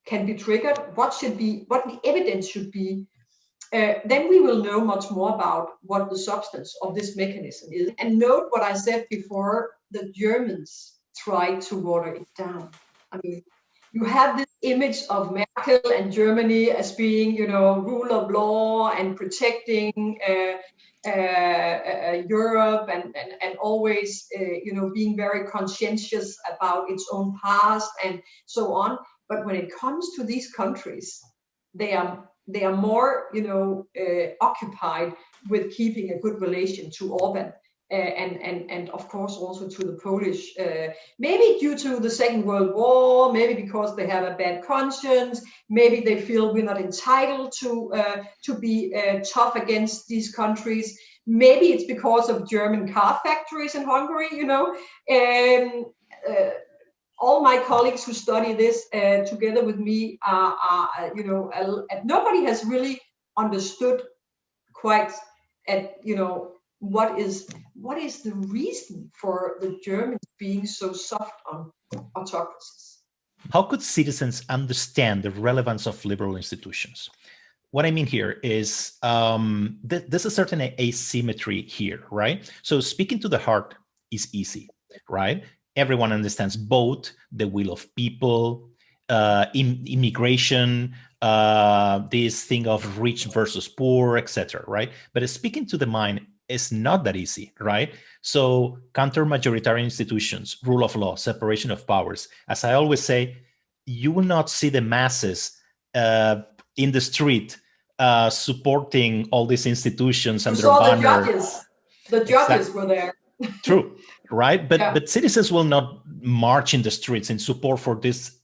can be triggered, what the evidence should be, then we will know much more about what the substance of this mechanism is. And note what I said before, the Germans tried to water it down. I mean, you have this image of Merkel and Germany as being, rule of law and protecting Europe and always, being very conscientious about its own past and so on. But when it comes to these countries, they are more, occupied with keeping a good relation to Orban. And of course also to the Polish, maybe due to the Second World War, maybe because they have a bad conscience, maybe they feel we're not entitled to be tough against these countries. Maybe it's because of German car factories in Hungary, all my colleagues who study this together with me nobody has really understood quite what is the reason for the Germans being so soft on autocracies? How could citizens understand the relevance of liberal institutions? What I mean here is there's a certain asymmetry here, right? So speaking to the heart is easy, right? Everyone understands both the will of people, immigration, this thing of rich versus poor, etc., right? But speaking to the mind, it's not that easy, right? So counter-majoritarian institutions, rule of law, separation of powers. As I always say, you will not see the masses in the street supporting all these institutions under banner. The judges were there. True, right? But citizens will not march in the streets in support for these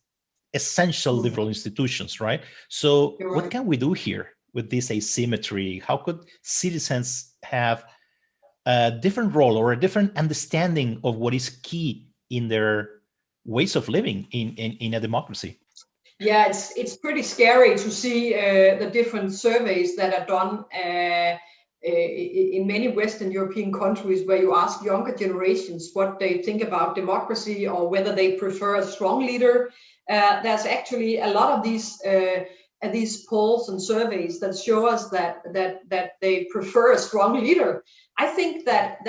essential liberal institutions, right? So what can we do here with this asymmetry? How could citizens have a different role or a different understanding of what is key in their ways of living in a democracy? Yeah, it's pretty scary to see the different surveys that are done in many Western European countries, where you ask younger generations what they think about democracy or whether they prefer a strong leader. There's actually a lot of these these polls and surveys that show us that they prefer a strong leader. I think that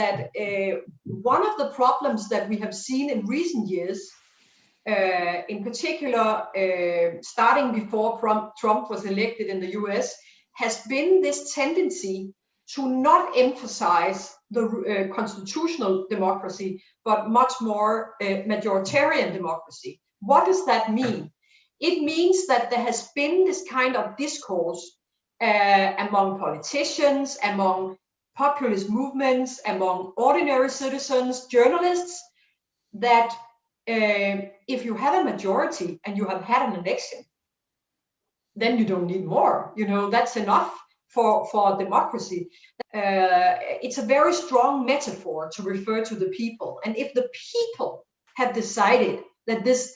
one of the problems that we have seen in recent years, in particular, starting before Trump was elected in the US, has been this tendency to not emphasize the constitutional democracy, but much more majoritarian democracy. What does that mean? It means that there has been this kind of discourse among politicians, among populist movements, among ordinary citizens, journalists, that if you have a majority and you have had an election, then you don't need more. You know, that's enough for democracy. It's a very strong metaphor to refer to the people. And if the people have decided that this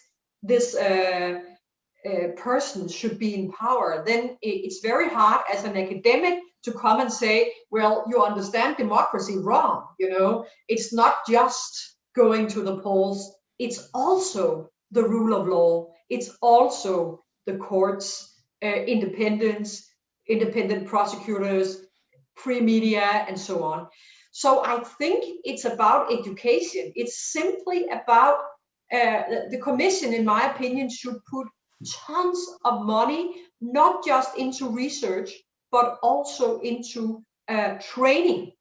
person should be in power, then it's very hard as an academic to come and say, well, you understand democracy wrong. You know, it's not just going to the polls. It's also the rule of law. It's also the courts, independence, independent prosecutors, free media, and so on. So I think it's about education. It's simply about the commission, in my opinion, should put tons of money, not just into research, but also into training.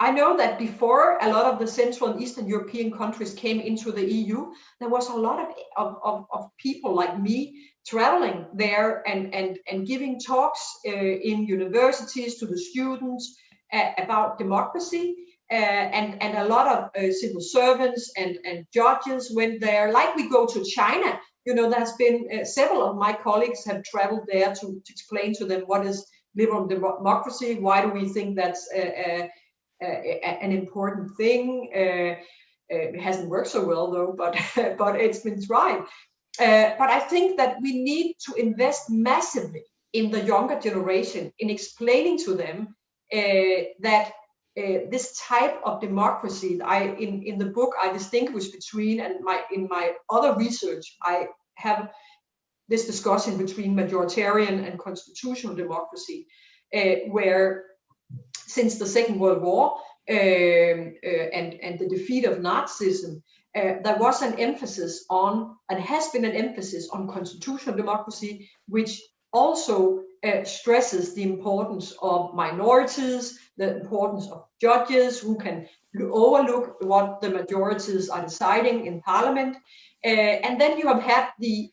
I know that before a lot of the Central and Eastern European countries came into the EU, there was a lot of people like me traveling there and giving talks in universities to the students about democracy. And a lot of civil servants and judges went there, like we go to China. You know, there's been several of my colleagues have traveled there to explain to them what is liberal democracy, why do we think that's an important thing. It hasn't worked so well though, but it's been tried. But I think that we need to invest massively in the younger generation in explaining to them that this type of democracy, in the book I distinguish between, and in my other research I have this discussion between majoritarian and constitutional democracy, where since the Second World War and the defeat of Nazism, there was an emphasis on, and has been an emphasis on, constitutional democracy, which also stresses the importance of minorities, the importance of judges who can overlook what the majorities are deciding in parliament. And then you have had the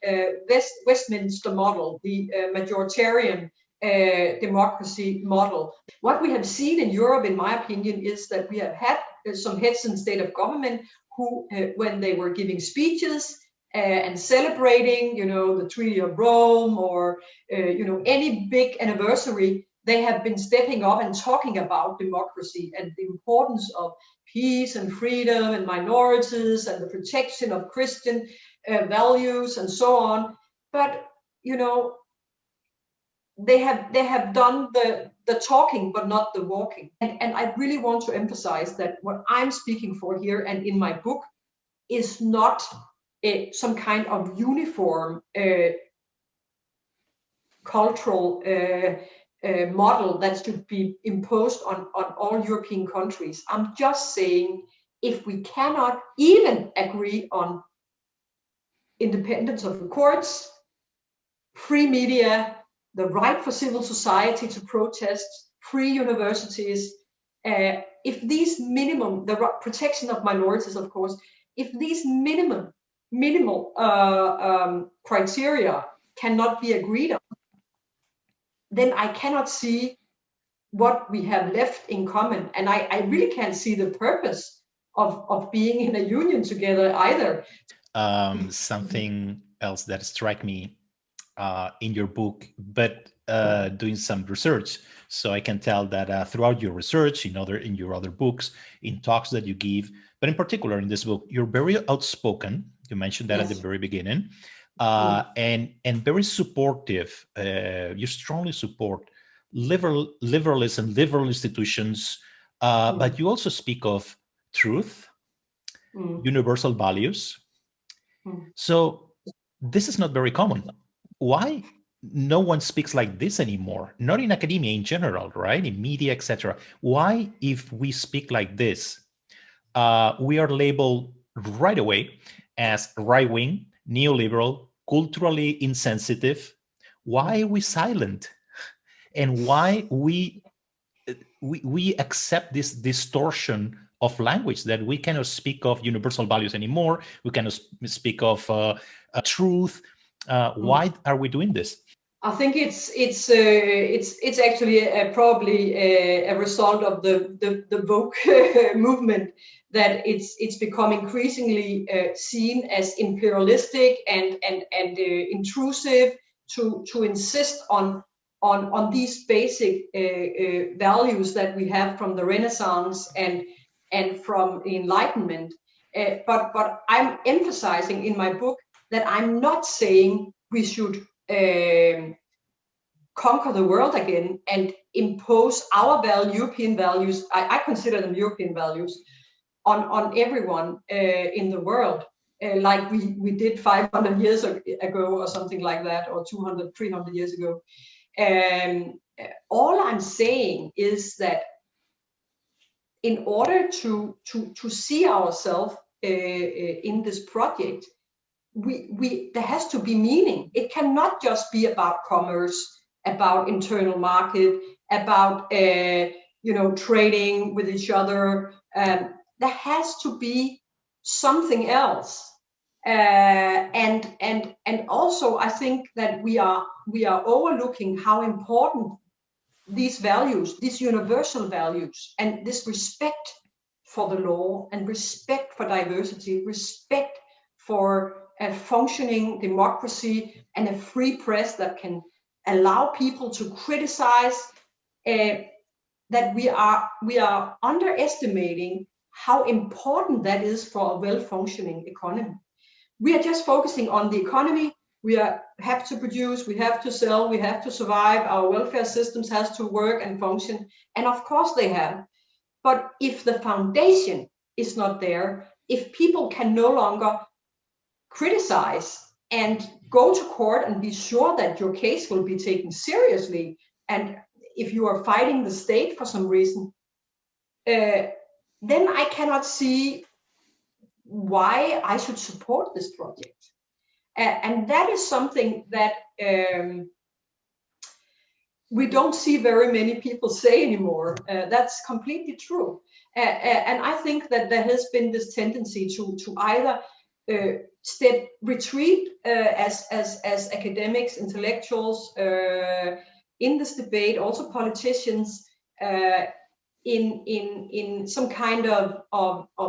Westminster model, the majoritarian democracy model. What we have seen in Europe, in my opinion, is that we have had some heads in state of government who, when they were giving speeches and celebrating, you know, the Treaty of Rome or, you know, any big anniversary, they have been stepping up and talking about democracy and the importance of peace and freedom and minorities and the protection of Christian values and so on. But, you know, they have done the talking, but not the walking. And I really want to emphasize that what I'm speaking for here and in my book is not some kind of uniform cultural model that should be imposed on all European countries. I'm just saying, if we cannot even agree on independence of the courts, free media, the right for civil society to protest, free universities, if these minimum, the protection of minorities, of course, if these minimal criteria cannot be agreed on, then I cannot see what we have left in common. And I really can't see the purpose of being in a union together either. Something else that struck me in your book, but doing some research, so I can tell that throughout your research, in your other books, in talks that you give, but in particular in this book, you're very outspoken. You mentioned that at the very beginning, and very supportive. You strongly support liberalism, liberal institutions, but you also speak of truth, universal values. So this is not very common. Why no one speaks like this anymore, not in academia in general, right? In media, etc. Why, if we speak like this, we are labeled right away as right-wing, neoliberal, culturally insensitive? Why are we silent? And why we accept this distortion of language, that we cannot speak of universal values anymore, we cannot speak of truth? Why are we doing this? I think it's actually probably a result of the woke movement, that it's become increasingly seen as imperialistic and intrusive to insist on these basic values that we have from the Renaissance and from the Enlightenment. But I'm emphasizing in my book that I'm not saying we should conquer the world again and impose our European values. I consider them European values on everyone in the world, like we did 500 years ago or something like that, or 200, 300 years ago. All I'm saying is that in order to see ourselves in this project, there has to be meaning. It cannot just be about commerce, about internal market, about trading with each other. There has to be something else. And also I think that we are overlooking how important these values, these universal values, and this respect for the law and respect for diversity, respect for a functioning democracy and a free press that can allow people to criticize, that we are underestimating how important that is for a well-functioning economy. We are just focusing on the economy. We have to produce, we have to sell, we have to survive. Our welfare systems has to work and function. And of course they have. But if the foundation is not there, if people can no longer criticize and go to court and be sure that your case will be taken seriously, and if you are fighting the state for some reason, then I cannot see why I should support this project. And that is something that we don't see very many people say anymore. That's completely true. And I think that there has been this tendency to either retreat as academics, intellectuals in this debate, also politicians, in some kind of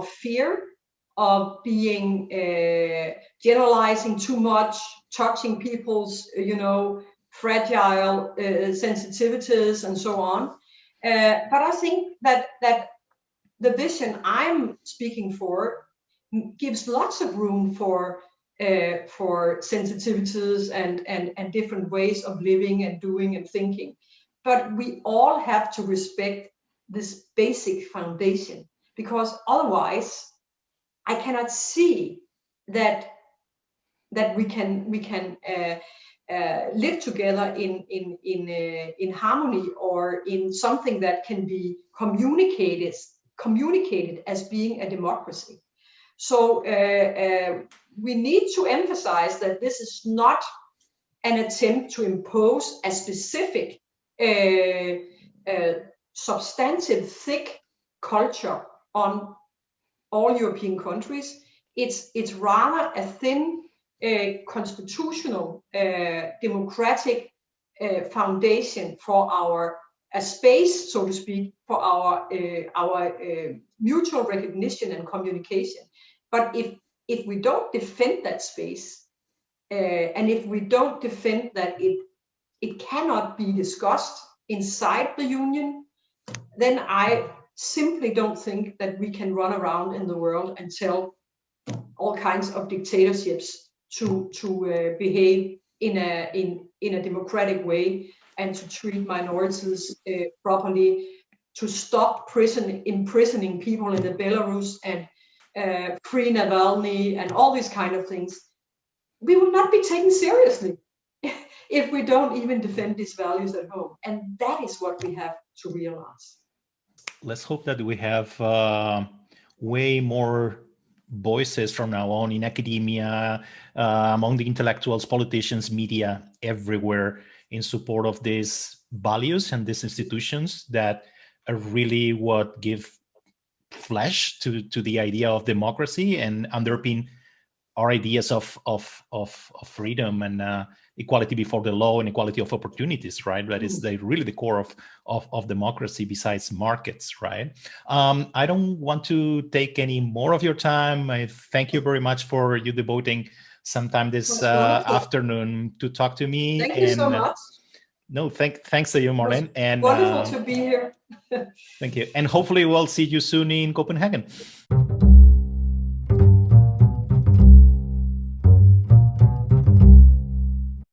fear of being generalizing too much, touching people's fragile sensitivities and so on. But I think that the vision I'm speaking for gives lots of room for sensitivities and different ways of living and doing and thinking. But we all have to respect this basic foundation, because otherwise I cannot see that we can live together in harmony, or in something that can be communicated as being a democracy. So we need to emphasize that this is not an attempt to impose a specific substantive, thick culture on all European countries. It's rather a thin constitutional democratic foundation for a space, so to speak, for our mutual recognition and communication. But if we don't defend that space, and if we don't defend that it cannot be discussed inside the union, then I simply don't think that we can run around in the world and tell all kinds of dictatorships to behave in a democratic way, and to treat minorities properly, to stop imprisoning people in the Belarus and free Navalny and all these kind of things. We will not be taken seriously. if we don't even defend these values at home. And that is what we have to realize. Let's hope that we have way more voices from now on in academia, among the intellectuals, politicians, media, everywhere in support of these values and these institutions that are really what give flesh to the idea of democracy and underpin our ideas of freedom and equality before the law and equality of opportunities, right? That is really the core of democracy besides markets, right? I don't want to take any more of your time. I thank you very much for you devoting some time this afternoon to talk to me. Thank you so much. No, thanks to you, Marlene. And wonderful to be here. Thank you. And hopefully we'll see you soon in Copenhagen.